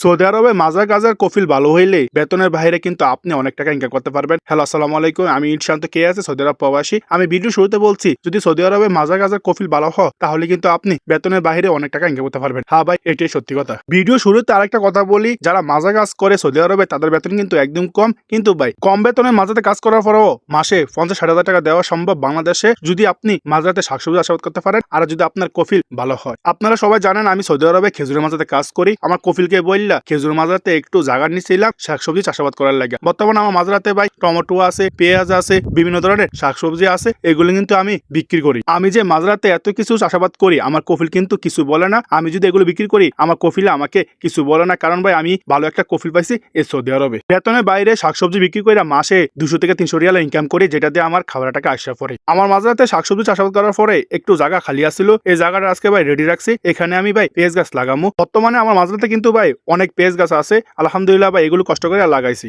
Saudi আরবে মাজা গাজার কফিল ভালো হইলে বেতনের বাইরে কিন্তু আপনি অনেক টাকা ইনকাম করতে পারবেন। হ্যালো, আসসালামু আলাইকুম, আমি ইনশান্ত কে আছে সৌদি আরব প্রবাসী। আমি ভিডিও শুরুতে বলছি, যদি সৌদি আরবে মাজা গাজার কফিল ভালো হয় তাহলে কিন্তু আপনি বেতনের বাইরে অনেক টাকা ইনকাম করতে পারবেন। হ্যাঁ ভাই, এটাই সত্যি কথা। ভিডিও শুরুতে আরেকটা কথা বলি, যারা মাজা কাজ করে সৌদি আরবে তাদের বেতন কিন্তু একদম কম। কিন্তু ভাই কম বেতনের মাজাতে কাজ করার পরেও মাসে 50-60 হাজার টাকা দেওয়া সম্ভব বাংলাদেশে, যদি আপনি মাজাতে শাকসবজি চাষাবাদ করতে পারেন আর যদি আপনার কফিল ভালো হয়। আপনারা সবাই জানেন আমি সৌদি আরবে খেজুরের মাজাতে কাজ করি। আমার কফিলকে বললা খেজুর মাজাতে একটু জায়গা নিয়েছিলাম শাকসবজি চাষাবাদ করার লাগে। বর্তমানে আমার মাজারাতে ভাই টমেটো আছে, পেঁয়াজ আছে, বিভিন্ন ধরনের শাকসবজি আছে, এগুলো কিন্তু আমি বিক্রি করি। আমি যে মাজারাতে এত কিছু চাষাবাদ করি আমার কফিল কিন্তু কিছু বলে না। আমি যদি এগুলো বিক্রি করি আমার কফিলে আমাকে কিছু বলে না, কারণ ভাই আমি ভালো একটা কফিল পাইছি এই সৌদি আরবে। বেতনের বাইরে শাকসবজি বিক্রি করে মাসে 200 থেকে 300 রিয়াল ইনকাম করি, যেটা দিয়ে আমার খাবার টাকা আসা পড়ে। আমার মাজারাতে শাকসবজি চাষাবাদ করার পরে একটু জায়গা খালি আসছিল, এই জায়গাটা আজকে ভাই রেডি রাখছি। এখানে আমি ভাই পেঁয়াজ গাছ লাগামু। বর্তমানে আমার মাজারাতে কিন্তু ভাই অনেক পেঁয়াজ গাছ আছে, আলহামদুলিল্লাহ ভাই এগুলো কষ্ট করে লাগাইছি।